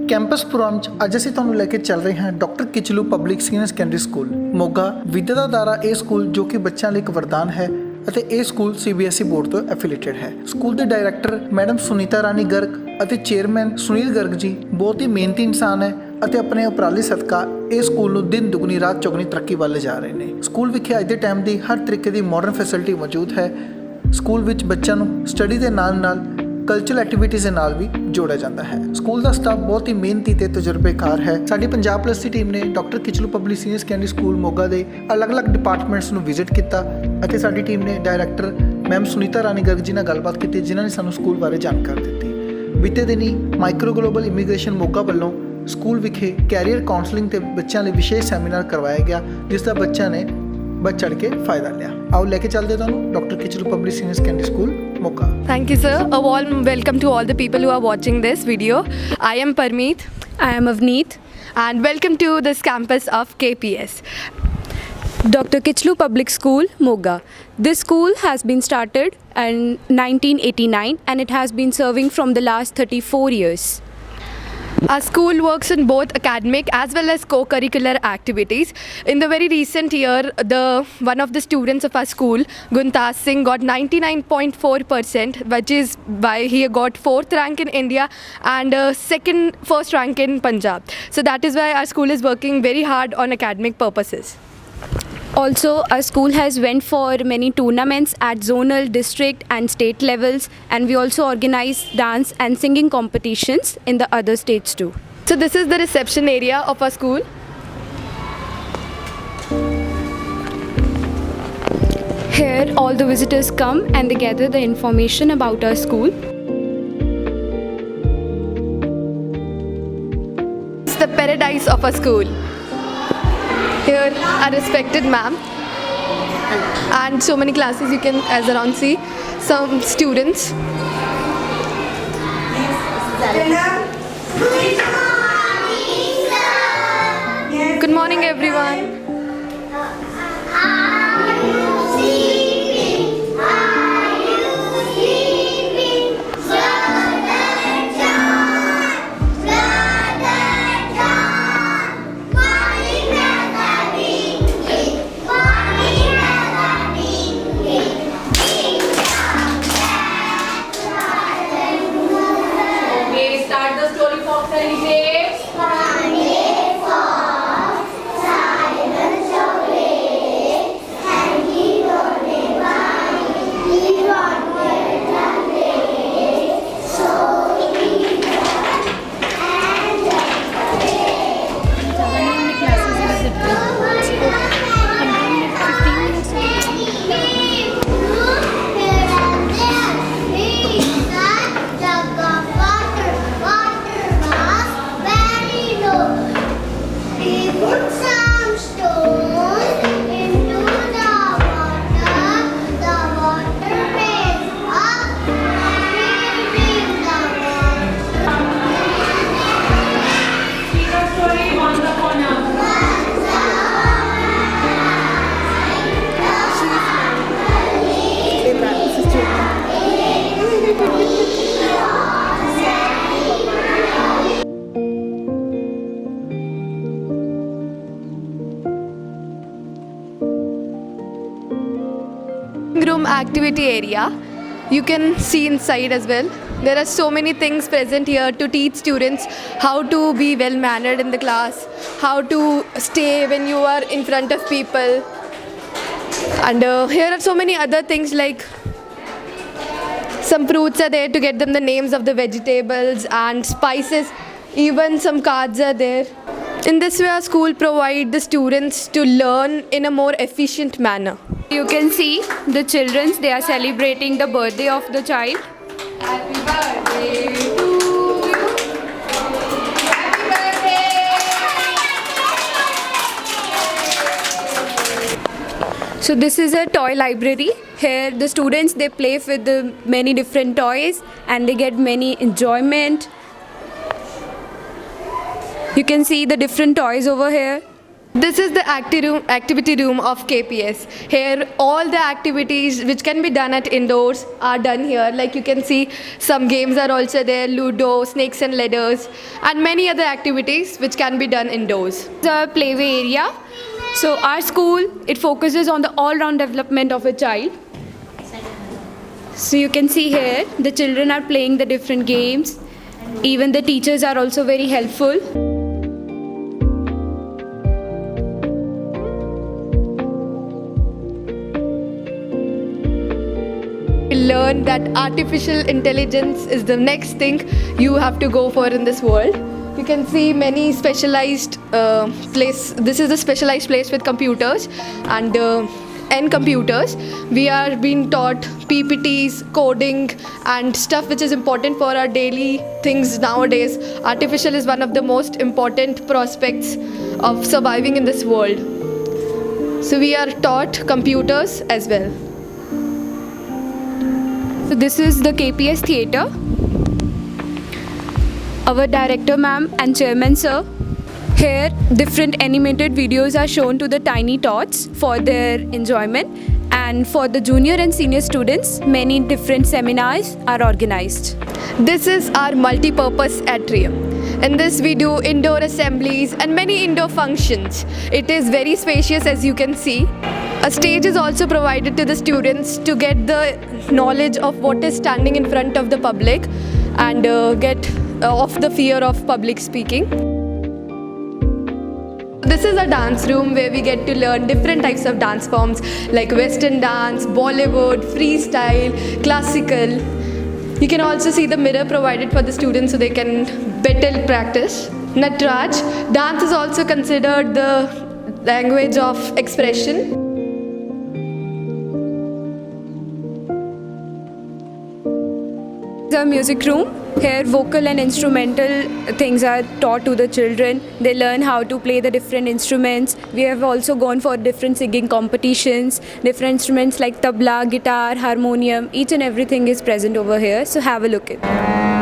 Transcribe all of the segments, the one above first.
Campus programme 'ਚ ਅੱਜ ਅਸੀਂ ਤੁਹਾਨੂੰ ਲੈ ਕੇ ਚੱਲ ਰਹੇ ਹਾਂ doctor Kitchlu public senior secondary school Moga. ਵਿਦਿਆ ਦਾ ਦਾਰਾ ਇਹ ਸਕੂਲ ਜੋ ਕਿ ਬੱਚਿਆਂ ਲਈ ਇੱਕ ਵਰਦਾਨ ਹੈ ਅਤੇ ਇਹ ਸਕੂਲ CBSE ਬੋਰਡ ਤੋਂ ਐਫੀਲੀਏਟਡ ਹੈ। ਸਕੂਲ ਦੇ ਡਾਇਰੈਕਟਰ ਮੈਡਮ ਸੁਨੀਤਾ ਰਾਣੀ ਗਰਗ ਅਤੇ ਚੇਅਰਮੈਨ ਸੁਨੀਲ ਗਰਗ ਜੀ ਬਹੁਤ ਹੀ ਮਿਹਨਤੀ ਇਨਸਾਨ ਹੈ ਅਤੇ ਆਪਣੇ ਉਪਰਾਲੇ ਸਦਕਾ ਇਹ ਸਕੂਲ ਨੂੰ ਦਿਨ ਦੁਗਣੀ ਰਾਤ ਚੌਗੁਣੀ ਤਰੱਕੀ ਵੱਲ ਜਾ ਰਹੇ ਨੇ। ਸਕੂਲ ਵਿਖੇ ਅੱਜ ਦੇ ਟਾਈਮ ਦੀ ਹਰ ਤਰੀਕੇ ਦੀ ਮਾਡਰਨ ਫੈਸਿਲਿਟੀ ਮੌਜੂਦ ਹੈ। ਸਕੂਲ ਵਿੱਚ ਬੱਚਿਆਂ ਨੂੰ ਸਟੱਡੀ ਦੇ ਨਾਲ ਕਲਚਰਲ ਐਕਟੀਵਿਟੀਜ਼ ਦੇ ਨਾਲ ਵੀ ਜੋੜਿਆ ਜਾਂਦਾ ਹੈ। ਸਕੂਲ ਦਾ ਸਟਾਫ ਬਹੁਤ ਹੀ ਮਿਹਨਤੀ ਤੇ ਤਜਰਬੇਕਾਰ ਹੈ। ਸਾਡੀ ਪੰਜਾਬ ਪਲੱਸ ਦੀ ਟੀਮ ਨੇ doctor Kitchlu public senior secondary school Moga ਦੇ ਅਲੱਗ-ਅਲੱਗ ਡਿਪਾਰਟਮੈਂਟਸ ਨੂੰ ਵਿਜ਼ਿਟ ਕੀਤਾ ਅਤੇ ਸਾਡੀ ਟੀਮ ਨੇ ਡਾਇਰੈਕਟਰ ਮੈਮ ਸੁਨੀਤਾ ਰਾਣੀ ਗਰਗ ਜੀ ਨਾਲ ਗੱਲਬਾਤ ਕੀਤੀ, ਜਿਨ੍ਹਾਂ ਨੇ ਸਾਨੂੰ ਸਕੂਲ ਬਾਰੇ ਜਾਣਕਾਰੀ ਦਿੱਤੀ। ਬੀਤੇ ਦਿਨੀ ਮਾਈਕਰੋ ਗਲੋਬਲ ਇਮੀਗ੍ਰੇਸ਼ਨ ਮੋਗਾ ਵੱਲੋਂ ਸਕੂਲ ਵਿਖੇ ਕੈਰੀਅਰ ਕਾਉਂਸਲਿੰਗ ਤੇ ਬੱਚਿਆਂ ਲਈ ਵਿਸ਼ੇਸ਼ ਸੈਮੀਨਾਰ ਕਰਵਾਇਆ ਗਿਆ, ਜਿਸ ਦਾ ਬੱਚਿਆਂ ਨੇ ਵੱਧ ਚੜ੍ਹ ਕੇ ਫਾਇਦਾ ਲਿਆ। ਆਓ ਲੈ ਕੇ ਚੱਲਦੇ ਤੁਹਾਨੂੰ doctor Kitchlu public senior secondary school Moga. Thank you, sir. A warm welcome to all the people who are watching this video. I am Parmeet. I am Avneet. And welcome to this campus of KPS. Dr. Kichlu Public School, Moga. This school has been started in 1989 and it has been serving from the last 34 years. Our school works in both academic as well as co-curricular activities. In the very recent year, one of the students of our school, Guntas Singh, got 99.4%, which is why he got 4th rank in India and first rank in Punjab. So that is why our school is working very hard on academic purposes. Also, our school has went for many tournaments at zonal, district and state levels, and we also organize dance and singing competitions in the other states too. So this is the reception area of our school. Here all the visitors come and they gather the information about our school. It's the paradise of our school. Here our respected ma'am and so many classes you can as around see some students. Good morning everyone. Room activity area, you can see inside as well. There are so many things present here to teach students how to be well mannered in the class, how to stay when you are in front of people, and here are so many other things like some fruits are there to get them the names of the vegetables and spices, even some cards are there. In this way our school provides the students to learn in a more efficient manner. You can see the children, they are celebrating the birthday of the child. Happy birthday to you. Happy birthday. So this is a toy library. Here the students, they play with the many different toys and they get many enjoyment. You can see the different toys over here. This is the activity room of KPS. Here all the activities which can be done at indoors are done here. Like you can see some games are also there, Ludo, snakes and ladders, and many other activities which can be done indoors. The playway area. So our school, it focuses on the all-round development of a child. So you can see here, the children are playing the different games. Even the teachers are also very helpful. Learn that artificial intelligence is the next thing you have to go for in this world. You can see many specialized place. This is a specialized place with computers and computers. We are being taught PPTs, coding and stuff which is important for our daily things nowadays. Artificial is one of the most important prospects of surviving in this world. So we are taught computers as well. So this is the KPS theatre. Our director ma'am and chairman sir. Here different animated videos are shown to the tiny tots for their enjoyment, and for the junior and senior students many different seminars are organized. This is our multi-purpose atrium. In this we do indoor assemblies and many indoor functions. It is very spacious as you can see. A stage is also provided to the students to get the knowledge of what is standing in front of the public and get off the fear of public speaking. This is a dance room where we get to learn different types of dance forms like Western dance, Bollywood, freestyle, classical. You can also see the mirror provided for the students so they can better practice. Natraj, dance is also considered the language of expression. The music room. Here vocal and instrumental things are taught to the children. They learn how to play the different instruments. We have also gone for different singing competitions. Different instruments like tabla, guitar, harmonium, each and everything is present over here. So have a look at it.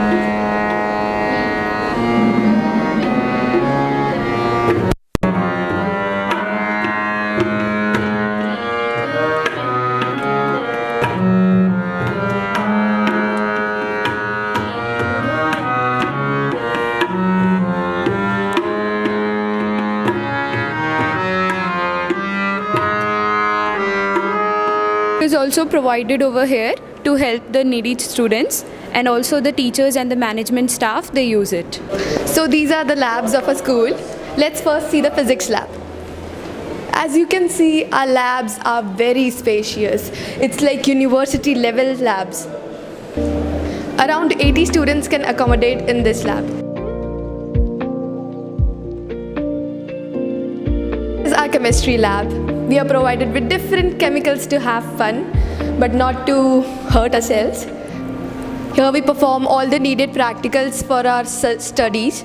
Is also provided over here to help the needy students, and also the teachers and the management staff, they use it. So these are the labs of a school. Let's first see the physics lab. As you can see, our labs are very spacious. It's like university level labs. Around 80 students can accommodate in this lab. This is our chemistry lab. We are provided with different chemicals to have fun, but not to hurt ourselves. Here we perform all the needed practicals for our studies.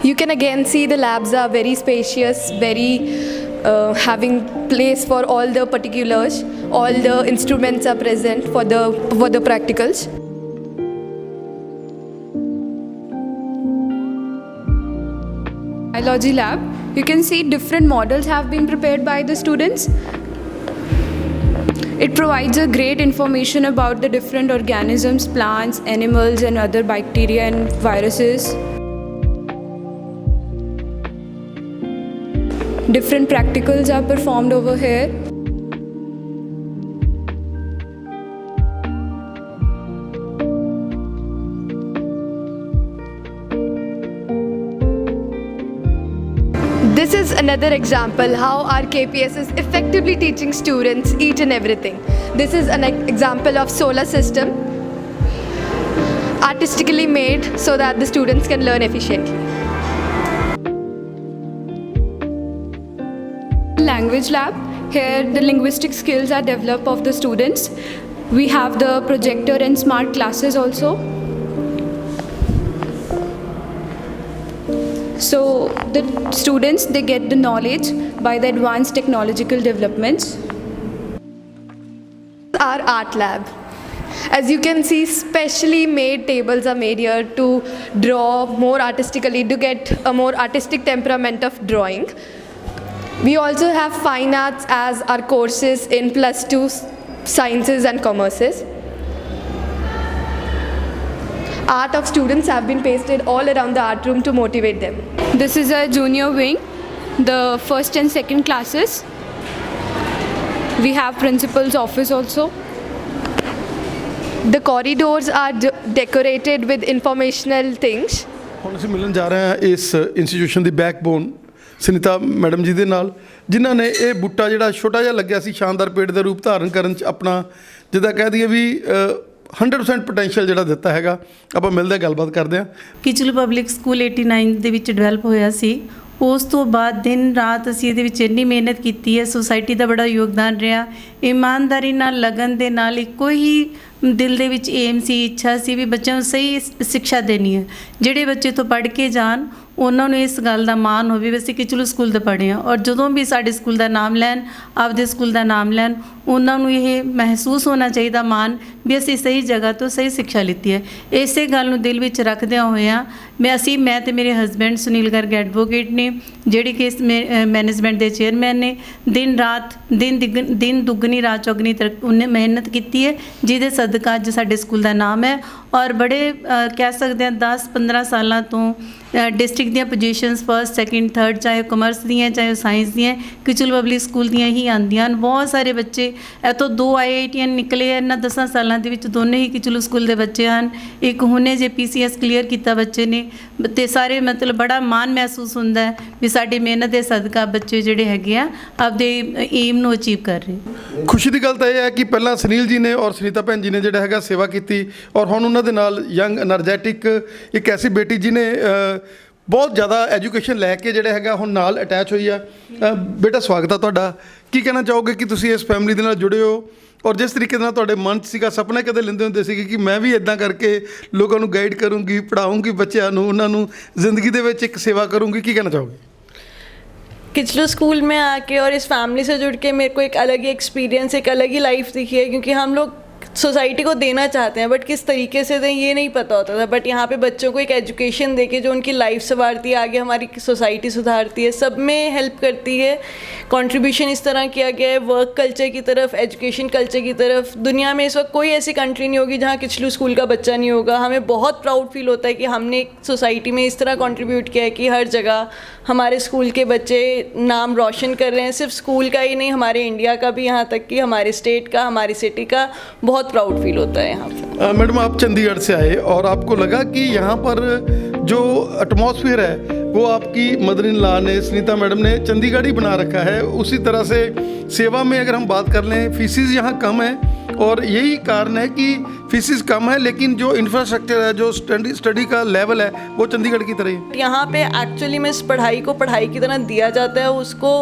You can again see the labs are very spacious, very having place for all the particulars. All the instruments are present for the practicals. Biology lab. You can see different models have been prepared by the students. It provides a great information about the different organisms, plants, animals and other bacteria and viruses. Different practicals are performed over here. This is another example how our KPS is effectively teaching students each and everything. This is an example of solar system artistically made so that the students can learn efficiently. Language lab. Here the linguistic skills are developed of the students. We have the projector and smart classes also. So the students, they get the knowledge by the advanced technological developments. Our art lab. As you can see, specially made tables are made here to draw more artistically, to get a more artistic temperament of drawing. We also have fine arts as our courses in +2 sciences and commerces. Art of students have been pasted all around the art room to motivate them. This is a junior wing, the first and second classes. We have principal's office also. The corridors are decorated with informational things. ਹੁਣ ਅਸੀਂ ਮਿਲਣ ਜਾ ਰਹੇ ਹਾਂ ਇਸ institution ਦੀ backbone Sunita madam ਜੀ ਦੇ ਨਾਲ, ਜਿਨ੍ਹਾਂ ਨੇ ਇਹ ਬੂਟਾ ਜਿਹੜਾ ਛੋਟਾ ਜਿਹਾ ਲੱਗਿਆ ਸੀ ਸ਼ਾਨਦਾਰ ਪੇੜ ਦਾ ਰੂਪ ਧਾਰਨ ਕਰਨ 'ਚ ਆਪਣਾ ਜਿੱਦਾਂ ਕਹਿ ਦਈਏ ਵੀ 100% ਪੋਟੈਂਸ਼ੀਅਲ ਜਿਹੜਾ ਦਿੱਤਾ ਹੈਗਾ। ਆਪਾਂ ਮਿਲਦੇ ਗੱਲਬਾਤ ਕਰਦੇ ਹਾਂ। ਕਿਚਲੂ ਪਬਲਿਕ ਸਕੂਲ 89 ਦੇ ਵਿੱਚ ਡਿਵੈਲਪ ਹੋਇਆ ਸੀ। ਉਸ ਤੋਂ ਬਾਅਦ ਦਿਨ ਰਾਤ ਅਸੀਂ ਇਹਦੇ ਵਿੱਚ ਇੰਨੀ ਮਿਹਨਤ ਕੀਤੀ ਹੈ, ਸੁਸਾਇਟੀ ਦਾ ਬੜਾ ਯੋਗਦਾਨ ਰਿਹਾ। ਇਮਾਨਦਾਰੀ ਨਾਲ, ਲਗਨ ਦੇ ਨਾਲ ਇੱਕੋ ਹੀ ਦਿਲ ਦੇ ਵਿੱਚ ਏਮ ਸੀ, ਇੱਛਾ ਸੀ ਵੀ ਬੱਚਿਆਂ ਨੂੰ ਸਹੀ ਸਿੱਖਿਆ ਦੇਣੀ ਹੈ। ਜਿਹੜੇ ਬੱਚੇ ਤੋਂ ਪੜ੍ਹ ਕੇ ਜਾਣ ਉਹਨਾਂ ਨੂੰ ਇਸ ਗੱਲ ਦਾ ਮਾਣ ਹੋਵੇ ਵੀ ਅਸੀਂ ਕਿਚਲੂ ਸਕੂਲ ਦੇ ਪੜ੍ਹੇ ਹਾਂ, ਔਰ ਜਦੋਂ ਵੀ ਸਾਡੇ ਸਕੂਲ ਦਾ ਨਾਮ ਲੈਣ, ਆਪਦੇ ਸਕੂਲ ਦਾ ਨਾਮ ਲੈਣ, ਉਹਨਾਂ ਨੂੰ ਇਹ ਮਹਿਸੂਸ ਹੋਣਾ ਚਾਹੀਦਾ ਮਾਣ ਵੀ ਅਸੀਂ ਸਹੀ ਜਗ੍ਹਾ ਤੋਂ ਸਹੀ ਸਿੱਖਿਆ ਲਿੱਤੀ ਹੈ। ਇਸੇ ਗੱਲ ਨੂੰ ਦਿਲ ਵਿੱਚ ਰੱਖਦਿਆਂ ਹੋਇਆਂ ਮੈਂ ਤੇ ਮੇਰੇ ਹਸਬੈਂਡ ਸੁਨੀਲ ਗਰਗ ਐਡਵੋਕੇਟ ਨੇ, ਜਿਹੜੇ ਕਿ ਇਸ ਮੈਨੇਜਮੈਂਟ ਦੇ ਚੇਅਰਮੈਨ ਨੇ, ਦਿਨ ਦੁੱਗਣੀ ਰਾਤ ਚੌਗਣੀ ਤੱਕ ਉਹਨੇ ਮਿਹਨਤ ਕੀਤੀ ਹੈ, ਜਿਹਦੇ ਸਦਕਾ ਅੱਜ ਸਾਡੇ ਸਕੂਲ ਦਾ ਨਾਮ ਹੈ। ਔਰ ਬੜੇ ਕਹਿ ਸਕਦੇ ਹਾਂ 10-15 ਸਾਲਾਂ ਤੋਂ ਡਿਸਟ੍ਰਿਕਟ ਦੀਆਂ ਪੋਜੀਸ਼ਨਸ ਫਸਟ, ਸੈਕਿੰਡ, ਥਰਡ, ਚਾਹੇ ਕਮਰਸ ਦੀਆਂ ਚਾਹੇ ਸਾਇੰਸ ਦੀਆਂ, ਕਿਚਲੂ ਪਬਲਿਕ ਸਕੂਲ ਦੀਆਂ ਹੀ ਆਉਂਦੀਆਂ ਹਨ। ਬਹੁਤ ਸਾਰੇ ਬੱਚੇ ਇੱਥੋਂ 2 IITian ਨਿਕਲੇ ਇਹਨਾਂ 10 ਸਾਲਾਂ ਦੇ ਵਿੱਚ, ਦੋਨੇ ਹੀ ਕਿਚਲੂ ਸਕੂਲ ਦੇ ਬੱਚੇ ਹਨ। ਇੱਕ ਹੁਣੇ ਜੇ PCS ਕਲੀਅਰ ਕੀਤਾ ਬੱਚੇ ਨੇ, ਅਤੇ ਸਾਰੇ ਮਤਲਬ ਬੜਾ ਮਾਣ ਮਹਿਸੂਸ ਹੁੰਦਾ ਹੈ ਵੀ ਸਾਡੀ ਮਿਹਨਤ ਦੇ ਸਦਕਾ ਬੱਚੇ ਜਿਹੜੇ ਹੈਗੇ ਆ ਆਪਦੇ ਏਮ ਨੂੰ ਅਚੀਵ ਕਰ ਰਹੇ। ਖੁਸ਼ੀ ਦੀ ਗੱਲ ਤਾਂ ਇਹ ਹੈ ਕਿ ਪਹਿਲਾਂ ਸੁਨੀਲ ਜੀ ਨੇ ਔਰ ਸੁਨੀਤਾ ਭੈਣ ਜੀ ਨੇ ਜਿਹੜਾ ਹੈਗਾ ਸੇਵਾ ਕੀਤੀ, ਔਰ ਹੁਣ ਉਹਨਾਂ ਦੇ ਨਾਲ ਯੰਗ એનર્ਜੈਟਿਕ ਇੱਕ ਐਸੀ ਬੇਟੀ ਜਿਹਨੇ ਬਹੁਤ ਜ਼ਿਆਦਾ ਐਜੂਕੇਸ਼ਨ ਲੈ ਕੇ ਜਿਹੜਾ ਹੈਗਾ ਹੁਣ ਨਾਲ ਅਟੈਚ ਹੋਈ ਆ। ਬੇਟਾ ਸਵਾਗਤ ਆ ਤੁਹਾਡਾ। ਕੀ ਕਹਿਣਾ ਚਾਹੋਗੇ ਕਿ ਤੁਸੀਂ ਇਸ ਫੈਮਿਲੀ ਦੇ ਨਾਲ ਜੁੜੇ ਹੋ, ਔਰ ਜਿਸ ਤਰੀਕੇ ਨਾਲ ਤੁਹਾਡੇ ਮਨ 'ਚ ਸੀਗਾ, ਸੁਪਨੇ ਕਦੇ ਲੈਂਦੇ ਹੁੰਦੇ ਸੀਗੇ ਕਿ ਮੈਂ ਵੀ ਇੱਦਾਂ ਕਰਕੇ ਲੋਕਾਂ ਨੂੰ ਗਾਈਡ ਕਰੂੰਗੀ, ਪੜ੍ਹਾਊਂਗੀ ਬੱਚਿਆਂ ਨੂੰ, ਉਹਨਾਂ ਨੂੰ ਜ਼ਿੰਦਗੀ ਦੇ ਵਿੱਚ ਇੱਕ ਸੇਵਾ ਕਰੂੰਗੀ, ਕੀ ਕਹਿਣਾ ਚਾਹੋਗੇ? किचलू स्कूल में आके और इस फैमिली से जुड़ के मेरे को एक अलग ही एक्सपीरियंस, एक अलग ही लाइफ दिखी है, क्योंकि हम लोग सोसाइटी को देना चाहते हैं बट किस तरीके से दें ये नहीं पता होता था। बट यहाँ पे बच्चों को एक एजुकेशन देके जो उनकी लाइफ संवारती है, आगे हमारी सोसाइटी सुधारती है, सब में हेल्प करती है। कंट्रीब्यूशन इस तरह किया गया है वर्क कल्चर की तरफ, एजुकेशन कल्चर की तरफ। दुनिया में इस वक्त कोई ऐसी कंट्री नहीं होगी जहाँ किचलू स्कूल का बच्चा नहीं होगा। हमें बहुत प्राउड फील होता है कि हमने एक सोसाइटी में इस तरह कंट्रीब्यूट किया है कि हर जगह हमारे स्कूल के बच्चे नाम रोशन कर रहे हैं। सिर्फ स्कूल का ही नहीं, हमारे इंडिया का भी, यहाँ तक कि हमारे स्टेट का, हमारी सिटी का बहुत प्राउड फील होता है यहाँ पर। मैडम, आप चंडीगढ़ से आए और आपको लगा कि यहाँ पर जो एटमॉस्फेयर है वो आपकी मदर इन लॉ ने, सुनीता मैडम ने चंडीगढ़ ही बना रखा है। उसी तरह से सेवा में अगर हम बात कर लें, फीसिस यहाँ कम है और यही कारण है कि फीसिस कम है, लेकिन जो इंफ्रास्ट्रक्चर है, जो स्टडी का लेवल है वो चंडीगढ़ की तरह ही। यहाँ पे एक्चुअली में इस पढ़ाई को पढ़ाई की तरह दिया जाता है, उसको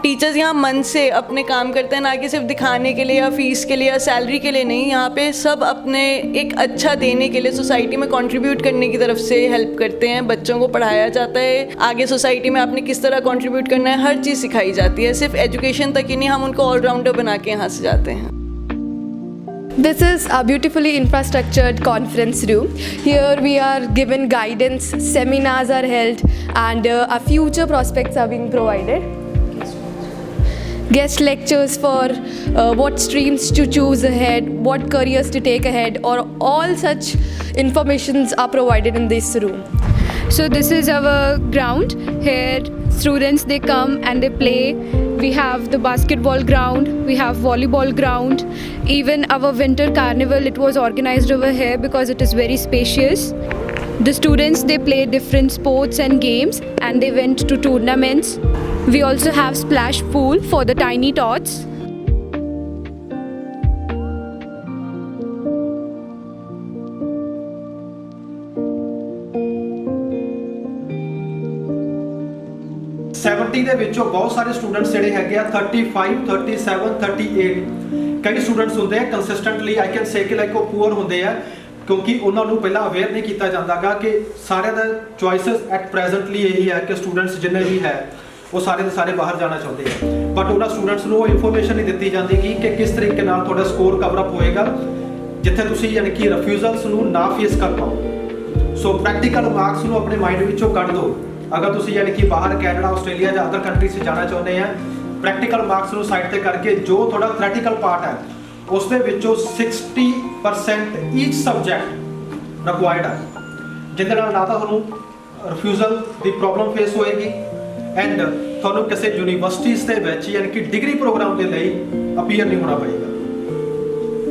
टीचर्स यहाँ मन से अपने काम करते हैं, ना कि सिर्फ दिखाने के लिए या फीस के लिए या सैलरी के लिए नहीं। यहाँ पे सब अपने एक अच्छा देने के लिए, सोसाइटी में कंट्रीब्यूट करने की तरफ से हेल्प करते हैं। बच्चों को पढ़ाया जाता है, आगे सोसाइटी में आपने किस तरह कंट्रीब्यूट करना है, हर चीज़ सिखाई जाती है। सिर्फ एजुकेशन तक ही नहीं, हम उनको ऑलराउंडर बना के यहाँ से जाते हैं। This is a beautifully infrastructured conference room. Here we are given guidance, seminars are held, and our future prospects are being provided. Guest lectures for what streams to choose ahead, what careers to take ahead, or all such informations are provided in this room. So this is our ground. Here students, they come and they play. We have the basketball ground, we have volleyball ground. Even our winter carnival, it was organized over here because it is very spacious. The students, they play different sports and games and they went to tournaments. We also have splash pool for the tiny tots. ਦੇ ਵਿੱਚੋਂ ਬਹੁਤ ਸਾਰੇ students ਜਿਹੜੇ ਹੈਗੇ ਆ 35, 37, 38 ਕਈ students ਹੁੰਦੇ ਆ ਕੰਸਿਸਟੈਂਟਲੀ ਆਈ ਕੈਨ ਸੇ ਕਿ ਲਾਈਕ ਉਹ ਪੂਅਰ ਹੁੰਦੇ ਆ, ਕਿਉਂਕਿ ਉਹਨਾਂ ਨੂੰ ਪਹਿਲਾਂ ਅਵੇਅਰ ਨਹੀਂ ਕੀਤਾ ਜਾਂਦਾਗਾ ਕਿ ਸਾਰਿਆਂ ਦਾ ਚੋਇਸਸ ਐਟ ਪ੍ਰੈਜ਼ੈਂਟਲੀ ਇਹੀ ਹੈ ਕਿ ਸਟੂਡੈਂਟਸ ਜਿੰਨੇ ਵੀ ਹੈ ਉਹ ਸਾਰੇ ਦੇ ਸਾਰੇ ਬਾਹਰ ਜਾਣਾ ਚਾਹੁੰਦੇ ਆ, ਬਟ ਉਹਨਾਂ ਸਟੂਡੈਂਟਸ ਨੂੰ ਉਹ ਇਨਫੋਰਮੇਸ਼ਨ ਨਹੀਂ ਦਿੱਤੀ ਜਾਂਦੀ ਕਿ ਕਿਸ ਤਰੀਕੇ ਨਾਲ ਤੁਹਾਡਾ ਸਕੋਰ ਕਵਰ ਅਪ ਹੋਏਗਾ ਜਿੱਥੇ ਤੁਸੀਂ ਯਾਨੀ ਕਿ ਰਿਫਿਊਜ਼ਲਸ ਨੂੰ ਨਾ ਫੇਸ ਕਰ ਪਾਓ। ਸੋ ਪ੍ਰੈਕਟੀਕਲ ਮਾਰਕਸ ਨੂੰ ਆਪਣੇ ਮਾਈਂਡ ਵਿੱਚੋਂ ਕੱਢ ਦਿਓ। ਅਗਰ ਤੁਸੀਂ ਯਾਨੀ ਕਿ ਬਾਹਰ ਕੈਨੇਡਾ, ਆਸਟ੍ਰੇਲੀਆ ਜਾਂ ਅਦਰ ਕੰਟਰੀਜ਼ 'ਚ ਜਾਣਾ ਚਾਹੁੰਦੇ ਆ, ਪ੍ਰੈਕਟੀਕਲ ਮਾਰਕਸ ਨੂੰ ਸਾਈਡ ਤੇ ਕਰਕੇ ਜੋ ਤੁਹਾਡਾ ਥਿਓਰੈਟੀਕਲ ਪਾਰਟ ਹੈ ਉਸ ਦੇ ਵਿੱਚੋਂ 60% ਈਚ ਸਬਜੈਕਟ ਰਿਕੁਆਇਰਡ ਹੈ, ਜਿਹਦੇ ਨਾਲ ਨਾ ਤਾਂ ਤੁਹਾਨੂੰ ਰਿਫਿਊਜ਼ਲ ਦੀ ਪ੍ਰੋਬਲਮ ਫੇਸ ਹੋਏਗੀ ਐਂਡ ਤੁਹਾਨੂੰ ਕਿਸੇ ਯੂਨੀਵਰਸਿਟੀਜ਼ ਦੇ ਵਿੱਚ ਯਾਨੀ ਕਿ ਡਿਗਰੀ ਪ੍ਰੋਗਰਾਮ ਦੇ ਲਈ ਅਪੀਅਰ ਨਹੀਂ ਹੋਣਾ ਪਏਗਾ।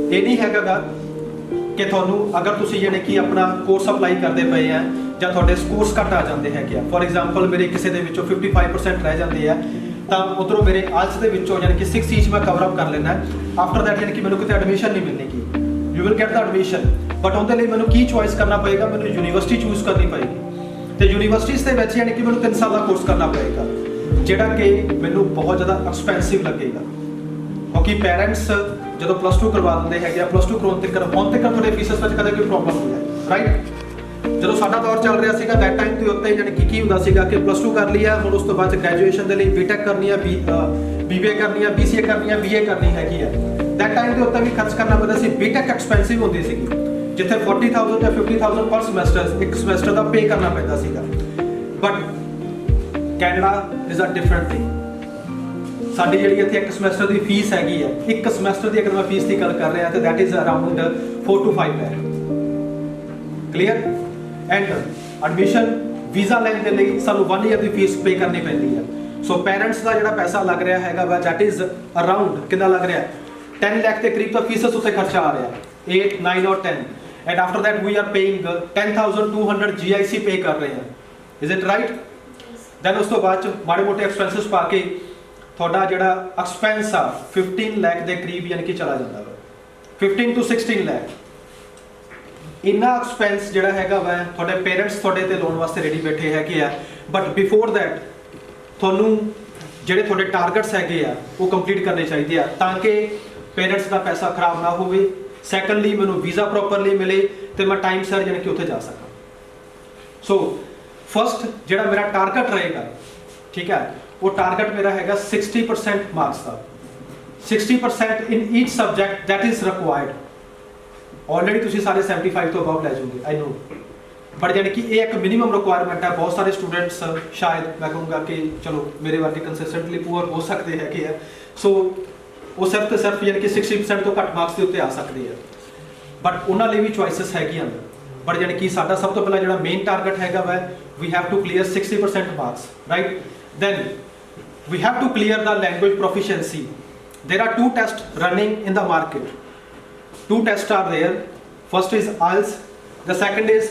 ਇਹ ਨਹੀਂ ਹੈਗਾ ਗਾ ਕਿ ਤੁਹਾਨੂੰ ਅਗਰ ਤੁਸੀਂ ਯਾਨੀ ਕਿ ਆਪਣਾ ਕੋਰਸ ਅਪਲਾਈ ਕਰਦੇ ਪਏ ਆ ਜਾਂ ਤੁਹਾਡੇ ਸਕੋਰਸ ਘੱਟ ਆ ਜਾਂਦੇ ਹੈਗੇ ਆ, ਫੋਰ ਐਗਜ਼ਾਮਪਲ ਮੇਰੇ ਕਿਸੇ ਦੇ ਵਿੱਚੋਂ 55% ਰਹਿ ਜਾਂਦੇ ਆ, ਤਾਂ ਉਧਰੋਂ ਮੇਰੇ ਆਇਲਸ ਦੇ ਵਿੱਚੋਂ ਯਾਨੀ ਕਿ 6 ਈਚ ਮੈਂ ਕਵਰ ਅਪ ਕਰ ਲੈਣਾ। ਆਫਟਰ ਦੈਟ ਯਾਨੀ ਕਿ ਮੈਨੂੰ ਕਿਤੇ ਐਡਮਿਸ਼ਨ ਨਹੀਂ ਮਿਲੇਗੀ, you will get the admission, but ਉਹਦੇ ਲਈ ਮੈਨੂੰ ਕੀ ਚੁਆਇਸ ਕਰਨਾ ਪਏਗਾ, ਮੈਨੂੰ ਯੂਨੀਵਰਸਿਟੀ ਚੂਜ਼ ਕਰਨੀ ਪਏਗੀ ਤੇ ਯੂਨੀਵਰਸਿਟੀਜ਼ ਦੇ ਵਿੱਚ ਯਾਨੀ ਕਿ ਮੈਨੂੰ 3 ਸਾਲ ਦਾ ਕੋਰਸ ਕਰਨਾ ਪਏਗਾ, ਜਿਹੜਾ ਕਿ ਮੈਨੂੰ ਬਹੁਤ ਜ਼ਿਆਦਾ ਐਕਸਪੈਂਸਿਵ ਲੱਗੇਗਾ। ਕਿਉਂਕਿ ਪੈਰੈਂਟਸ ਜਦੋਂ ਪਲੱਸ 2 ਕਰਵਾ ਦਿੰਦੇ ਹੈਗੇ ਆ, ਪਲੱਸ 2 ਕਰਾਉਣ ਤੱਕ ਤੁਹਾਡੇ ਫੀਸਾਂ ਵਿੱਚ ਕਦੇ ਕੋਈ ਪ੍ਰੋਬਲਮ ਨਹੀਂ ਹੈ, ਰਾਈਟ। ਜਦੋਂ ਸਾਡਾ ਦੌਰ ਚੱਲ ਰਿਹਾ ਸੀਗਾ ਦੈਟ ਟਾਈਮ ਦੇ ਉੱਤੇ ਯਾਨੀ ਕਿ ਕੀ ਹੁੰਦਾ ਸੀਗਾ ਕਿ ਪਲੱਸ 2 ਕਰ ਲਿਆ, ਹੁਣ ਉਸ ਤੋਂ ਬਾਅਦ ਗ੍ਰੈਜੂਏਸ਼ਨ ਦੇ ਲਈ ਬੀਟੈਕ ਕਰਨੀ ਹੈ, BBA ਕਰਨੀ ਹੈ, BCA ਕਰਨੀ ਹੈ, BA ਕਰਨੀ ਹੈਗੀ ਹੈ। ਦੈਟ ਟਾਈਮ ਦੇ ਉੱਤੇ ਵੀ ਖਰਚ ਕਰਨਾ ਪੈਂਦਾ ਸੀ। ਬੀਟੈਕ ਐਕਸਪੈਂਸਿਵ ਹੁੰਦੀ ਸੀਗੀ, ਜਿੱਥੇ 40,000 ਜਾਂ 50,000 ਪਰ ਸਮੈਸਟਰ ਇੱਕ ਸਮੈਸਟਰ ਦਾ ਪੇ ਕਰਨਾ ਪੈਂਦਾ ਸੀਗਾ। But Canada is a different thing. ਸਾਡੀ ਜਿਹੜੀ ਇੱਥੇ ਇੱਕ ਸਮੈਸਟਰ ਦੀ ਫੀਸ ਹੈਗੀ ਹੈ, ਇੱਕ ਸਮੈਸਟਰ ਦੀ ਅਗਰ ਮੈਂ ਫੀਸ ਦੀ ਗੱਲ ਕਰ ਰਿਹਾ ਤਾਂ that is around 4 to 5 lakh, clear. And admission visa ਲੈਣ ਦੇ ਲਈ ਸਾਨੂੰ 1 year ਦੀ ਫੀਸ ਪੇ ਕਰਨੀ ਪੈਂਦੀ ਹੈ। ਸੋ ਪੈਰੈਂਟਸ ਦਾ ਜਿਹੜਾ ਪੈਸਾ ਲੱਗ ਰਿਹਾ ਹੈਗਾ ਵਾ ਦੈਟ ਇਜ਼ ਅਰਾਊਂਡ ਕਿੰਨਾ ਲੱਗ ਰਿਹਾ 10 ਲੱਖ ਦੇ ਕਰੀਬ ਤਾਂ ਫੀਸਸ ਉੱਤੇ ਖਰਚਾ ਆ ਰਿਹਾ, 8, 9 or 10 and after that we are paying 10,200 GIC pay ਕਰ ਰਹੇ ਹਾਂ, ਇਜ਼ ਇਟ ਰਾਈਟ। ਦੈਨ ਉਸ ਤੋਂ ਬਾਅਦ ਚ ਮਾੜੇ ਮੋਟੇ ਐਕਸਪੈਂਸਿਸ ਪਾ ਕੇ ਤੁਹਾਡਾ ਜਿਹੜਾ ਐਕਸਪੈਂਸ ਆ 15 ਲੱਖ ਦੇ ਕਰੀਬ ਯਾਨੀ ਕਿ ਚਲਾ ਜਾਂਦਾ ਵਾ, 15 to 16 ਲੱਖ। ਇੰਨਾ ਐਕਸਪੈਂਸ ਜਿਹੜਾ ਹੈਗਾ ਵਾ ਤੁਹਾਡੇ ਪੇਰੈਂਟਸ ਤੁਹਾਡੇ ਤੇ ਲੋਨ ਵਾਸਤੇ ਰੈਡੀ ਬੈਠੇ ਹੈਗੇ ਆ, ਬਟ ਬਿਫੋਰ ਦੈਟ ਤੁਹਾਨੂੰ ਜਿਹੜੇ ਤੁਹਾਡੇ ਟਾਰਗੇਟਸ ਹੈਗੇ ਆ ਉਹ ਕੰਪਲੀਟ ਕਰਨੇ ਚਾਹੀਦੇ ਆ ਤਾਂ ਕਿ ਪੇਰੈਂਟਸ ਦਾ ਪੈਸਾ ਖਰਾਬ ਨਾ ਹੋਵੇ। ਸੈਕੰਡਲੀ ਮੈਨੂੰ ਵੀਜ਼ਾ ਪ੍ਰੋਪਰਲੀ ਮਿਲੇ ਤੇ ਮੈਂ ਟਾਈਮ ਸਿਰ ਯਾਨੀ ਕਿ ਉੱਥੇ ਜਾ ਸਕਾਂ। ਸੋ ਫਸਟ ਜਿਹੜਾ ਮੇਰਾ ਟਾਰਗੇਟ ਰਹੇਗਾ, ਠੀਕ ਹੈ, ਉਹ ਟਾਰਗੇਟ ਮੇਰਾ ਹੈਗਾ 60% ਮਾਰਕਸ ਦਾ, 60% in each subject that is required. Already ਤੁਸੀਂ ਸਾਰੇ 75 ਤੋਂ ਅਬਵ ਲੈ ਜਾਓਗੇ, ਆਈ ਨੋ, ਬਟ ਯਾਨੀ ਕਿ ਇਹ ਇੱਕ ਮਿਨੀਮਮ ਰਿਕੁਆਇਰਮੈਂਟ ਹੈ। ਬਹੁਤ ਸਾਰੇ ਸਟੂਡੈਂਟਸ ਸ਼ਾਇਦ ਮੈਂ ਕਹੂੰਗਾ ਕਿ ਚਲੋ ਮੇਰੇ ਵਰਗੇ ਕੰਸਿਸਟੈਂਟਲੀ ਪੂਅਰ ਹੋ ਸਕਦੇ ਹੈਗੇ ਆ, ਸੋ ਉਹ ਸਿਰਫ ਤੇ ਸਿਰਫ ਯਾਨੀ ਕਿ 60% ਤੋਂ ਘੱਟ ਮਾਰਕਸ ਦੇ ਉੱਤੇ ਆ ਸਕਦੇ ਆ, ਬਟ ਉਹਨਾਂ ਲਈ ਵੀ ਚੁਆਇਸਸ ਹੈਗੀਆਂ। ਬਟ ਯਾਨੀ ਕਿ ਸਾਡਾ ਸਭ ਤੋਂ ਪਹਿਲਾਂ ਜਿਹੜਾ ਮੇਨ ਟਾਰਗੇਟ ਹੈਗਾ ਵਾ we have to clear 60% marks, right. Then we have to clear the language proficiency. There are 2 tests running in the market. 2 tests are there. First is IELTS, the second is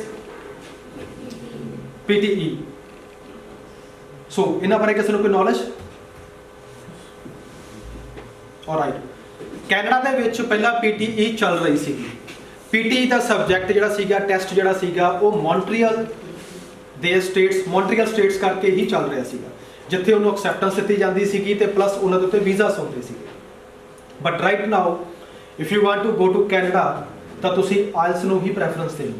PTE. So ਇਹਨਾਂ ਬਾਰੇ ਕਿਸੇ ਨੂੰ ਕੋਈ knowledge? Alright. Canada ਦੇ ਵਿੱਚ ਪਹਿਲਾਂ PTE ਚੱਲ ਰਹੀ ਸੀਗੀ। PTE ਦਾ ਸਬਜੈਕਟ ਜਿਹੜਾ ਸੀਗਾ, ਟੈਸਟ ਜਿਹੜਾ ਸੀਗਾ, ਉਹ ਮੌਂਟਰੀਅਲ ਸਟੇਟਸ ਕਰਕੇ ਹੀ ਚੱਲ ਰਿਹਾ ਸੀਗਾ, ਜਿੱਥੇ ਉਹਨੂੰ ਐਕਸੈਪਟੈਂਸ ਦਿੱਤੀ ਜਾਂਦੀ ਸੀਗੀ ਤੇ ਪਲੱਸ ਉਹਨਾਂ ਦੇ ਉੱਤੇ ਵੀਜ਼ਾਸ ਹੁੰਦੇ ਸੀਗੇ। But right now if you want to go to Canada ਤਾਂ ਤੁਸੀਂ ਆਇਲਸ ਨੂੰ ਹੀ ਪ੍ਰੈਫਰੈਂਸ ਦੇਣੀ।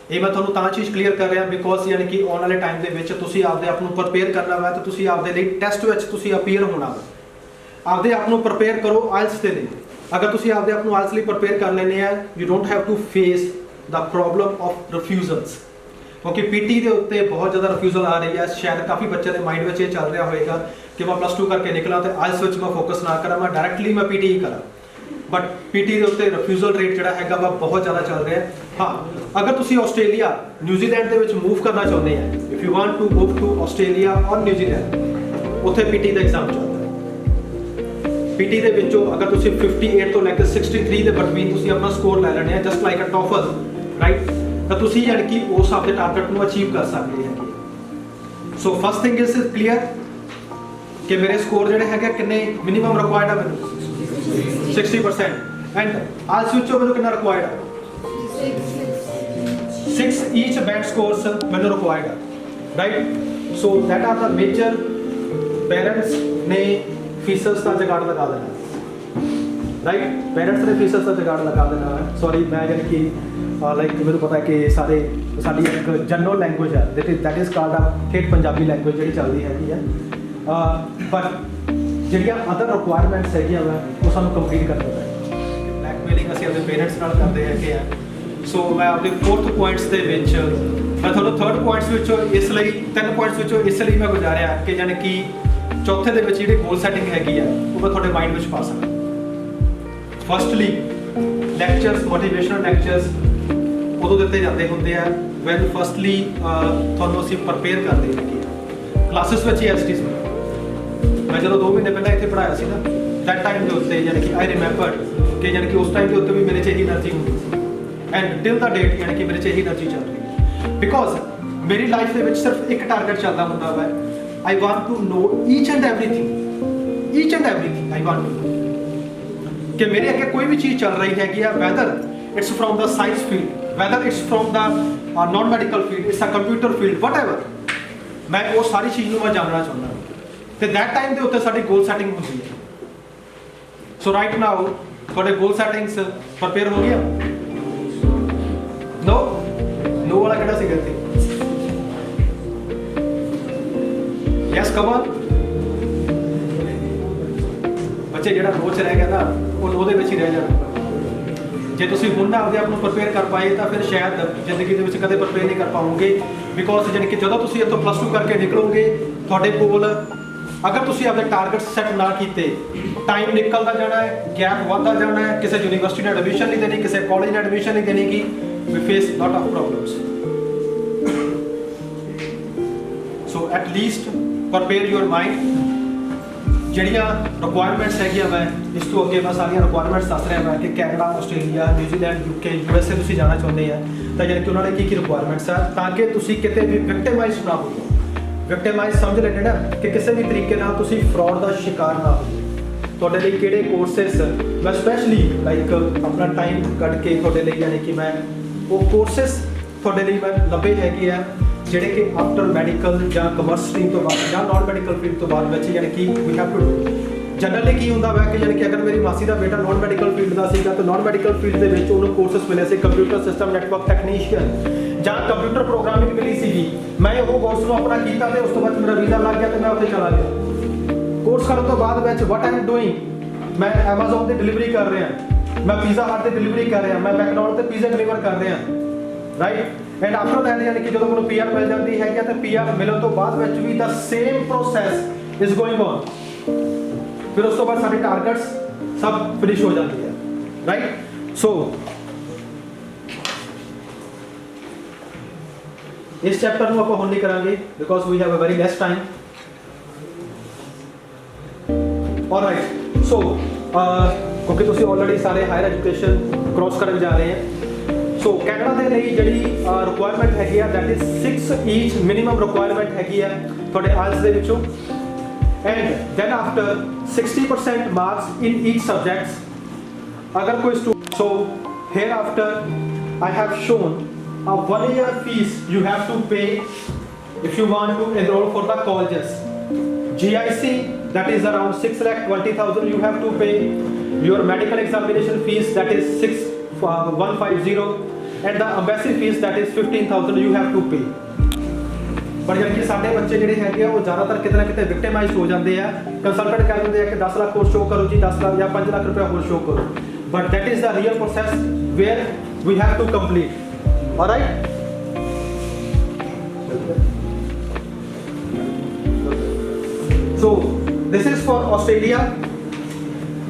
ਇਹ ਮੈਂ ਤੁਹਾਨੂੰ ਤਾਂ ਚੀਜ਼ ਕਲੀਅਰ ਕਰ ਰਿਹਾ ਬਿਕੋਜ਼ ਯਾਨੀ ਕਿ ਆਉਣ ਵਾਲੇ ਟਾਈਮ ਦੇ ਵਿੱਚ ਤੁਸੀਂ ਆਪਦੇ ਆਪ ਨੂੰ ਪ੍ਰਪੇਅਰ ਕਰਨਾ ਵਾ ਤੇ ਤੁਸੀਂ ਆਪਦੇ ਲਈ ਟੈਸਟ ਵਿੱਚ ਤੁਸੀਂ ਅਪੀਅਰ ਹੋਣਾ ਵਾ। ਆਪਦੇ ਆਪ ਨੂੰ ਪ੍ਰਪੇਅਰ ਕਰੋ ਆਇਲਸ ਦੇ ਲਈ। ਅਗਰ ਤੁਸੀਂ ਆਪਦੇ ਆਪ ਨੂੰ ਆਇਲਸ ਲਈ ਪ੍ਰਪੇਅਰ ਕਰ ਲੈਂਦੇ ਆ, you don't have to face the problem of refusals, ਕਿਉਂਕਿ ਪੀਟੀ ਦੇ ਉੱਤੇ ਬਹੁਤ ਜ਼ਿਆਦਾ ਰਿਫਿਊਜ਼ਲ ਆ ਰਹੀ ਹੈ। ਸ਼ਾਇਦ ਕਾਫੀ ਬੱਚਿਆਂ ਦੇ ਮਾਈਂਡ ਵਿੱਚ ਇਹ ਚੱਲ ਰਿਹਾ ਹੋਏਗਾ ਕਿ ਮੈਂ ਪਲੱਸ 2 ਕਰਕੇ ਨਿਕਲਾਂ ਤੇ ਆਇਲਸ ਵਿੱਚ ਮੈਂ ਫੋਕਸ ਨਾ ਕਰਾਂ, ਮੈਂ ਡਾਇਰੈਕਟਲੀ ਮੈਂ ਪੀਟੀ ਹੀ ਕਰਾਂ। ਬਟ ਪੀਟੀ ਦੇ ਉੱਤੇ ਰਿਫਿਊਜ਼ਲ ਰੇਟ ਜਿਹੜਾ ਹੈਗਾ ਵਾ ਬਹੁਤ ਜ਼ਿਆਦਾ ਚੱਲ ਰਿਹਾ। ਹਾਂ, ਅਗਰ ਤੁਸੀਂ ਆਸਟ੍ਰੇਲੀਆ, ਨਿਊਜ਼ੀਲੈਂਡ ਦੇ ਵਿੱਚ ਮੂਵ ਕਰਨਾ ਚਾਹੁੰਦੇ ਆ, if you want to move to Australia or New Zealand, ਉੱਥੇ ਪੀਟੀ ਦਾ ਐਗਜ਼ਾਮ ਚੱਲਦਾ ਹੈ। ਪੀਟੀ ਦੇ ਵਿੱਚੋਂ ਅਗਰ ਤੁਸੀਂ 58 ਤੋਂ ਲੈ ਕੇ 63 ਦੇ ਬਿਟਵੀਨ ਤੁਸੀਂ ਆਪਣਾ ਸਕੋਰ ਲੈ ਲੈਣੇ ਆ, just like a TOEFL, right, ਤਾਂ ਤੁਸੀਂ ਯਾਨੀ ਕਿ ਉਸ ਆਪਦੇ ਟਾਰਗੇਟ ਨੂੰ ਅਚੀਵ ਕਰ ਸਕਦੇ ਹੈਗੇ। So first thing is clear ਕਿ ਮੇਰੇ ਸਕੋਰ ਜਿਹੜੇ ਹੈਗੇ ਕਿੰਨੇ ਮਿਨੀਮਮ ਰਿਕੁਆਇਰਡ ਆ ਮੈਨੂੰ 60% ਐਂਡ ਆਇਲਸ ਵਿੱਚੋਂ ਮੈਨੂੰ ਕਿੰਨਾ ਰਿਕੁਆਇਰਡ ਆ 6 ਈਚ ਬੈਂਡ ਸਕੋਰਸ ਮੈਨੂੰ ਰਿਕੁਆਇਰਡ ਆ, right. So that R the major parents ਨੇ ਫੀਸਸ ਦਾ ਜੁਗਾੜ ਲਗਾ ਦੇਣਾ, ਰਾਈਟ। ਪੈਰੈਂਟਸ ਨੇ ਫੀਸਸ ਦਾ ਜੁਗਾੜ ਲਗਾ ਦੇਣਾ ਹੈ। ਸੌਰੀ, ਮੈਂ ਯਾਨੀ ਕਿ ਲਾਈਕ ਮੈਨੂੰ ਪਤਾ ਕਿ ਸਾਡੀ ਇੱਕ ਜਨਰਲ ਲੈਂਗੁਏਜ ਹੈ ਦੈਟ ਇਜ਼ ਕਾਲਡ ਆ ਠੇਠ ਪੰਜਾਬੀ ਲੈਂਗੁਏਜ ਜਿਹੜੀ ਚੱਲਦੀ ਹੈਗੀ ਹੈ, ਬਟ ਜਿਹੜੀਆਂ ਅਦਰ ਰਿਕੁਆਇਰਮੈਂਟਸ ਹੈਗੀਆਂ ਵਾ ਉਹ ਸਾਨੂੰ ਕੰਪਲੀਟ ਕਰਨਾ ਪੈਂਦਾ। ਬਲੈਕਮੇਲਿੰਗ ਅਸੀਂ ਆਪਣੇ ਪੇਰੈਂਟਸ ਨਾਲ ਕਰਦੇ ਹੈਗੇ ਆ। ਸੋ ਮੈਂ ਆਪਣੇ 4th ਪੁਆਇੰਟਸ ਦੇ ਵਿੱਚ ਮੈਂ ਤੁਹਾਨੂੰ 3rd ਪੁਆਇੰਟਸ ਵਿੱਚੋਂ ਇਸ ਲਈ 3 ਪੁਆਇੰਟਸ ਵਿੱਚੋਂ ਇਸ ਲਈ ਮੈਂ ਗੁਜ਼ਾਰਿਆ ਕਿ ਯਾਨੀ ਕਿ ਚੌਥੇ ਦੇ ਵਿੱਚ ਜਿਹੜੀ ਗੋਲ ਸੈਟਿੰਗ ਹੈਗੀ ਆ ਉਹ ਮੈਂ ਤੁਹਾਡੇ ਮਾਈਂਡ ਵਿੱਚ ਪਾ ਸਕਾਂ। ਫਸਟਲੀ ਲੈਕਚਰਸ, ਮੋਟੀਵੇਸ਼ਨਲ ਲੈਕਚਰਸ ਉਦੋਂ ਦਿੱਤੇ ਜਾਂਦੇ ਹੁੰਦੇ ਆ ਵੈਨ ਫਸਟਲੀ ਤੁਹਾਨੂੰ ਅਸੀਂ ਪ੍ਰਪੇਅਰ ਕਰਦੇ ਹੈਗੇ ਆ ਕਲਾਸਿਸ ਵਿੱਚ ਹੀ ਐਸਟੀਸ ਮੈਂ ਜਦੋਂ 2 ਮਹੀਨੇ ਪਹਿਲਾਂ ਇੱਥੇ ਪੜ੍ਹਾਇਆ ਸੀ ਨਾ ਦੈਟ ਟਾਈਮ ਦੇ ਉੱਤੇ ਯਾਨੀ ਕਿ ਆਈ ਰਿਮੈਂਬਰ ਕਿ ਯਾਨੀ ਕਿ ਉਸ ਟਾਈਮ ਦੇ ਉੱਤੇ ਵੀ ਮੇਰੇ 'ਚ ਇਹੀ એનર્ਜੀ ਹੁੰਦੀ ਸੀ ਐਂਡ ਟਿਲ ਦਾ ਡੇਟ ਯਾਨੀ ਕਿ ਮੇਰੇ 'ਚ ਇਹੀ એનર્ਜੀ ਚੱਲ ਰਹੀ ਹੈ ਬਿਕੋਜ਼ ਮੇਰੀ ਲਾਈਫ ਦੇ ਵਿੱਚ ਸਿਰਫ ਇੱਕ ਟਾਰਗੇਟ ਚੱਲਦਾ ਹੁੰਦਾ ਵਾ I want to know each and everything I want to know ਕਿ ਮੇਰੇ ਅੱਗੇ ਕੋਈ ਵੀ ਚੀਜ਼ ਚੱਲ ਰਹੀ ਹੈਗੀ ਆ whether it's from the science field whether it's from the non-medical field it's a computer field whatever ਮੈਂ ਉਹ ਸਾਰੀ ਚੀਜ਼ ਨੂੰ ਮੈਂ ਜਾਣਨਾ ਚਾਹੁੰਦਾ ਤੇ that time ਦੇ ਉੱਤੇ ਸਾਡੀ ਗੋਲ ਸੈਟਿੰਗ ਹੁੰਦੀ ਹੈ ਸੋ ਰਾਈਟ ਨਾਓ ਤੁਹਾਡੇ ਗੋਲ ਸੈਟਿੰਗਸ ਪ੍ਰਪੇਅਰ ਹੋ ਗਿਆ ਨੋ ਵਾਲਾ ਕਿਹੜਾ ਸੀਗਾ ਇੱਥੇ ਯੈਸ ਕਮ ਔਨ ਬੱਚੇ ਜਿਹੜਾ ਰੋਚ ਰਹਿ ਗਿਆ ਨਾ ਉਹ ਉਹਦੇ ਵਿੱਚ ਹੀ ਰਹਿ ਜਾਣਾ ਜੇ ਤੁਸੀਂ ਹੁਣ ਨਾ ਆਪਦੇ ਆਪ ਨੂੰ ਪ੍ਰਪੇਅਰ ਕਰ ਪਾਏ ਤਾਂ ਫਿਰ ਸ਼ਾਇਦ ਜ਼ਿੰਦਗੀ ਦੇ ਵਿੱਚ ਕਦੇ ਪ੍ਰਪੇਅਰ ਨਹੀਂ ਕਰ ਪਾਓਗੇ ਬਿਕੋਜ਼ ਜਾਣੀ ਕਿ ਜਦੋਂ ਤੁਸੀਂ ਇੱਥੋਂ +2 ਕਰਕੇ ਨਿਕਲੋਗੇ ਤੁਹਾਡੇ ਕੋਲ ਅਗਰ ਤੁਸੀਂ ਆਪਣੇ ਟਾਰਗੇਟ ਸੈੱਟ ਨਾ ਕੀਤੇ ਟਾਈਮ ਨਿਕਲਦਾ ਜਾਣਾ ਹੈ ਗੈਪ ਵੱਧਦਾ ਜਾਣਾ ਹੈ ਕਿਸੇ ਯੂਨੀਵਰਸਿਟੀ ਨੇ ਐਡਮਿਸ਼ਨ ਨਹੀਂ ਦੇਣੀ ਕਿਸੇ ਕਾਲਜ ਨੇ ਐਡਮਿਸ਼ਨ ਨਹੀਂ ਦੇਣੀ ਕਿ we face lot of problems so at least prepare your mind ਜਿਹੜੀਆਂ ਰਿਕੁਆਇਰਮੈਂਟਸ ਹੈਗੀਆਂ ਮੈਂ ਇਸ ਤੋਂ ਅੱਗੇ ਮੈਂ ਸਾਰੀਆਂ ਰਿਕੁਆਇਰਮੈਂਟਸ ਦੱਸ ਰਿਹਾ ਮੈਂ ਕਿ Canada Australia New Zealand UK USA ਤੁਸੀਂ ਜਾਣਾ ਚਾਹੁੰਦੇ ਆ ਤਾਂ ਜਾਨੀ ਕਿ ਉਹਨਾਂ ਨੇ ਕੀ ਰਿਕੁਆਇਰਮੈਂਟਸ ਆ ਤਾਂ ਕਿ ਤੁਸੀਂ ਕਿਤੇ ਵੀ ਵਿਕਟਿਮਾਈਜ਼ ਨਾ ਹੋਵੋ ਵਿਕਟਿਮਾਈਜ਼ ਸਮਝ ਲੈਣਾ ਨਾ ਕਿ ਕਿਸੇ ਵੀ ਤਰੀਕੇ ਨਾਲ ਤੁਸੀਂ ਫਰਾਡ ਦਾ ਸ਼ਿਕਾਰ ਨਾ ਹੋਵੋ ਤੁਹਾਡੇ ਲਈ ਕਿਹੜੇ ਕੋਰਸਸ ਮੈਂ ਸਪੈਸ਼ਲੀ ਲਾਈਕ ਆਪਣਾ ਟਾਈਮ ਕੱਢ ਕੇ ਤੁਹਾਡੇ ਲਈ ਯਾਨੀ ਕਿ ਮੈਂ ਉਹ ਕੋਰਸਸ ਤੁਹਾਡੇ ਲਈ ਮੈਂ ਲੱਭੇ ਹੈਗੇ ਆ ਜਿਹੜੇ ਕਿ ਆਫਟਰ ਮੈਡੀਕਲ ਜਾਂ ਕਮਰਸ ਸਟਰੀਮ ਤੋਂ ਬਾਅਦ ਜਾਂ ਨਾਨ ਮੈਡੀਕਲ ਫੀਲਡ ਤੋਂ ਬਾਅਦ ਵਿੱਚ ਯਾਨੀ ਕਿ we have to do generally ਕੀ ਹੁੰਦਾ ਵਾ ਕਿ ਯਾਨੀ ਕਿ ਅਗਰ ਮੇਰੀ ਮਾਸੀ ਦਾ ਬੇਟਾ ਨਾਨ ਮੈਡੀਕਲ ਫੀਲਡ ਦਾ ਸੀਗਾ ਤਾਂ ਨਾਨ ਮੈਡੀਕਲ ਫੀਲਡ ਦੇ ਵਿੱਚ ਉਹਨੂੰ ਕੋਰਸਸ ਮਿਲੇ ਸੀ ਕੰਪਿਊਟਰ ਸਿਸਟਮ ਨੈਟਵਰਕ ਟੈਕਨੀਸ਼ੀਅਨ ਜਾਂ ਕੰਪਿਊਟਰ ਪ੍ਰੋਗਰਾਮਿੰਗ ਮਿਲੀ ਸੀਗੀ ਮੈਂ ਉਹ ਕੋਰਸ ਨੂੰ ਆਪਣਾ ਕੀਤਾ ਤੇ ਉਸ ਤੋਂ ਬਾਅਦ ਮੇਰਾ ਵੀਜ਼ਾ ਲੱਗ ਗਿਆ ਤੇ ਮੈਂ ਉੱਥੇ ਚਲਾ ਗਿਆ ਕੋਰਸ ਕਰਨ ਤੋਂ ਬਾਅਦ ਵਿੱਚ ਵਾਟ ਆਈ ਐਮ ਡੂਇੰਗ ਮੈਂ Amazon ਤੇ ਡਿਲੀਵਰੀ ਕਰ ਰਿਹਾ ਮੈਂ ਪੀਜ਼ਾ ਹਟ ਤੇ ਡਿਲੀਵਰੀ ਕਰ ਰਿਹਾ ਮੈਂ ਮੈਕਡੋਨਲਡ ਤੇ ਪੀਜ਼ਾ ਡਿਲੀਵਰ ਕਰ ਰਿਹਾ ਰਾਈਟ ਐਂਡ ਆਫਟਰ ਦੈਟ ਯਾਨੀ ਕਿ ਜਦੋਂ ਮੈਨੂੰ PR ਮਿਲ ਜਾਂਦੀ ਹੈਗੀ ਤਾਂ PR ਮਿਲਣ ਤੋਂ ਬਾਅਦ ਵਿੱਚ ਵੀ ਦਾ same process is going on ਫਿਰ ਉਸ ਤੋਂ ਬਾਅਦ ਸਾਡੇ ਟਾਰਗੇਟਸ ਸਭ ਫਿਨਿਸ਼ ਹੋ ਜਾਂਦੇ ਆ ਰਾਈਟ ਸੋ ਇਸ ਚੈਪਟਰ ਨੂੰ ਆਪਾਂ ਹੁਣ ਨਹੀਂ ਕਰਾਂਗੇ because we have a very less time alright so ਕਿਉਂਕਿ ਤੁਸੀਂ ਆਲਰੇਡੀ ਸਾਰੇ ਹਾਇਰ ਐਜੂਕੇਸ਼ਨ ਕ੍ਰੋਸ ਕਰਨ ਜਾ ਰਹੇ ਆ ਸੋ ਕੈਨੇਡਾ ਦੇ ਲਈ ਜਿਹੜੀ ਰਿਕੁਆਇਰਮੈਂਟ ਹੈਗੀ ਆ that is 6 each minimum requirement ਹੈਗੀ ਆ ਤੁਹਾਡੇ ਆਇਲਸ ਦੇ ਵਿੱਚੋਂ and then after 60% marks in each subjects ਅਗਰ ਕੋਈ so here after I have shown a 1-year fees you have to pay if you want to enroll for the colleges. GIC that is around 6,20,000 you have to pay. Your medical examination fees that is 6,150 and the embassy fees that is 15,000 you have to pay. ਪਰ ਯਾਨੀ ਕਿ ਸਾਡੇ ਬੱਚੇ ਜਿਹੜੇ ਹੈਗੇ ਆ ਉਹ ਜ਼ਿਆਦਾਤਰ ਕਿਤੇ ਨਾ ਕਿਤੇ ਵਿਕਟਿਮਾਈਜ਼ ਹੋ ਜਾਂਦੇ ਆ ਕੰਸਲਟੈਂਟ ਕਹਿ ਦਿੰਦੇ ਆ ਕਿ 10 ਲੱਖ ਹੋਰ ਸ਼ੋਅ ਕਰੋ ਜੀ 10 ਲੱਖ ਜਾਂ 5 ਲੱਖ ਰੁਪਏ ਹੋਰ ਸ਼ੋਅ ਕਰੋ but that is the real process where we have to complete. All right? So this is for Australia.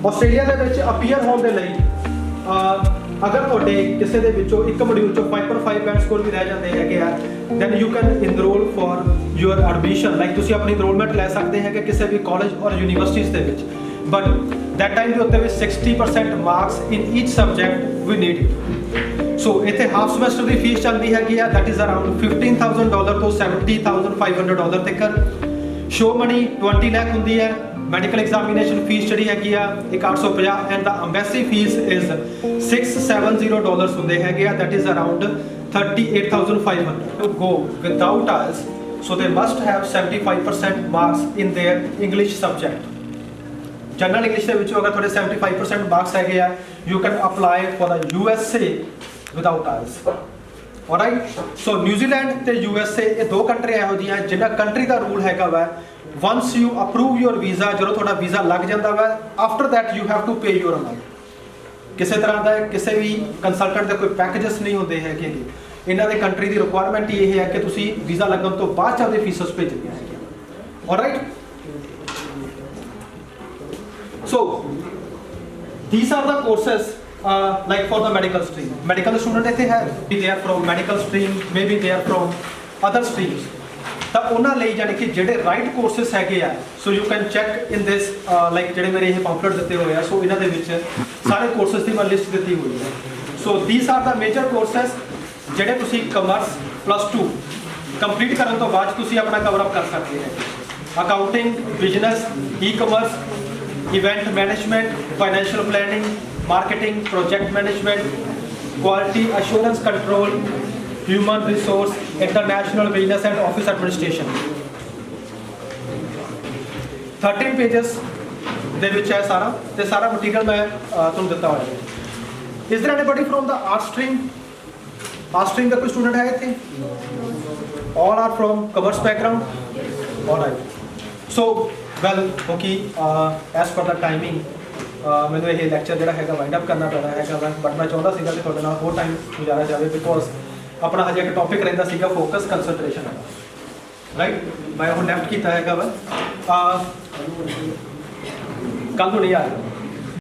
Australia ਦੇ ਵਿੱਚ ਅਪੀਅਰ ਹੋਣ ਦੇ ਲਈ ਅਗਰ ਤੁਹਾਡੇ ਕਿਸੇ ਦੇ ਵਿੱਚੋਂ ਇੱਕ ਮੋਡਿਊਲ ਚੋਂ 5.5 ਬੈਂਡ ਸਕੋਰ ਵੀ ਰਹਿ ਜਾਂਦੇ ਹੈਗੇ ਆ then you can enroll for your admission like ਤੁਸੀਂ ਆਪਣੀ enrollment ਲੈ ਸਕਦੇ ਹੈਗੇ ਕਿਸੇ ਵੀ ਕਾਲਜ ਔਰ ਯੂਨੀਵਰਸਿਟੀਜ਼ ਦੇ ਵਿੱਚ but that time ਦੇ ਉੱਤੇ ਵੀ 60% marks in each subject we need it so ਇੱਥੇ ਹਾਫ ਸਮੈਸਟਰ ਦੀ ਫੀਸ ਚੱਲਦੀ ਹੈਗੀ ਆ that is around $15,000 ਤੋਂ $70,500 ਤੱਕ ਸ਼ੋ ਮਨੀ 20 ਲੱਖ ਹੁੰਦੀ ਹੈ ਮੈਡੀਕਲ ਐਗਜ਼ਾਮੀਨੇਸ਼ਨ ਫੀਸ ਜਿਹੜੀ ਹੈਗੀ ਆ ਇੱਕ 850 ਐਂਡ ਦਾ ਐਮਬੈਸੀ ਫੀਸ ਇਜ਼ $670 ਹੁੰਦੇ ਹੈਗੇ ਆ that is around $38,500 to go without IELTS so they must have 75% marks in their English subject general English ਦੇ ਵਿੱਚੋਂ ਅਗਰ ਤੁਹਾਡੇ 75% ਮਾਰਕਸ ਹੈਗੇ ਆ you can apply for the USA without IELTS alright so New Zealand ਤੇ USA ਇਹ ਦੋ country ਇਹੋ ਜਿਹੀਆਂ ਜਿਨ੍ਹਾਂ ਕੰਟਰੀ ਦਾ ਰੂਲ ਹੈਗਾ ਵਾ once you approve your visa ਜਦੋਂ ਤੁਹਾਡਾ ਵੀਜ਼ਾ ਲੱਗ ਜਾਂਦਾ ਵਾ after that you have to pay your amount ਕਿਸੇ ਤਰ੍ਹਾਂ ਦਾ ਕਿਸੇ ਵੀ ਕੰਸਲਟੈਂਟ ਦੇ ਕੋਈ ਪੈਕੇजेस ਨਹੀਂ ਹੁੰਦੇ ਹੈਗੇ ਗੇ। ਇਹਨਾਂ ਦੇ ਕੰਟਰੀ ਦੀ ਰਿਕੁਆਇਰਮੈਂਟ ਇਹ ਹੈ ਕਿ ਤੁਸੀਂ ਵੀਜ਼ਾ ਲੱਗਣ ਤੋਂ ਬਾਅਦ ਚ ਆਪਦੇ ਫੀਸਸ ਭੇਜਣੀਆਂ ਹੈਗੀਆਂ। All right, so these are the courses like for the medical stream. Medical student ਇੱਥੇ ਹੈ, they are from medical stream, maybe they are from other streams, ਤਾਂ ਉਹਨਾਂ ਲਈ ਜਾਨੀ ਕਿ ਜਿਹੜੇ ਰਾਈਟ ਕੋਰਸਸ ਹੈਗੇ ਆ, so you can check in this like ਜਿਹੜੇ ਮੇਰੇ ਇਹ ਪੰਪਲੇਟ ਦਿੱਤੇ ਹੋਏ ਆ, ਸੋ ਇਹਨਾਂ ਦੇ ਵਿੱਚ ਸਾਰੇ ਕੋਰਸਸ ਦੀ ਮੈਂ ਲਿਸਟ ਦਿੱਤੀ ਹੋਈ ਹੈ। ਸੋ these are the major courses ਜਿਹੜੇ ਤੁਸੀਂ ਕਮਰਸ +2 ਕੰਪਲੀਟ ਕਰਨ ਤੋਂ ਬਾਅਦ ਤੁਸੀਂ ਆਪਣਾ ਕਵਰ ਅਪ ਕਰ ਸਕਦੇ ਹੋ। Accounting, business, e commerce, event management, financial planning, marketing, project management, quality assurance control, human resource, international business and office administration. 13 pages ਦੇ ਵਿੱਚ ਹੈ ਸਾਰਾ, ਤੇ ਸਾਰਾ ਮਟੀਰੀਅਲ ਮੈਂ ਤੁਹਾਨੂੰ ਦਿੱਤਾ ਹੋਇਆ ਹੈ। Is there anybody from the art stream? Art stream ਦਾ ਕੋਈ ਸਟੂਡੈਂਟ ਹੈ ਇੱਥੇ? All are from commerce background. Alright, so well ਕਿਉਂਕਿ ਐਸ ਪਰ ਦਾ ਟਾਈਮਿੰਗ ਮੈਨੂੰ ਇਹ ਲੈਕਚਰ ਜਿਹੜਾ ਹੈਗਾ ਵਾਈਂਡ ਅਪ ਕਰਨਾ ਪੈਣਾ ਹੈਗਾ ਵਾ, ਬਟ ਮੈਂ ਚਾਹੁੰਦਾ ਸੀਗਾ ਕਿ ਤੁਹਾਡੇ ਨਾਲ ਹੋਰ ਟਾਈਮ ਗੁਜ਼ਾਰਿਆ ਜਾਵੇ, ਬਿਕੋਜ਼ ਆਪਣਾ ਹਜੇ ਇੱਕ ਟੌਪਿਕ ਰਹਿੰਦਾ ਸੀਗਾ ਫੋਕਸ ਕੰਸਨਟ੍ਰੇਸ਼ਨ ਦਾ, ਰਾਈਟ। ਮੈਂ ਉਹ ਲੈਫਟ ਕੀਤਾ ਹੈਗਾ ਵਾ, ਕੱਲ੍ਹ ਨੂੰ ਨਹੀਂ ਆ ਰਿਹਾ।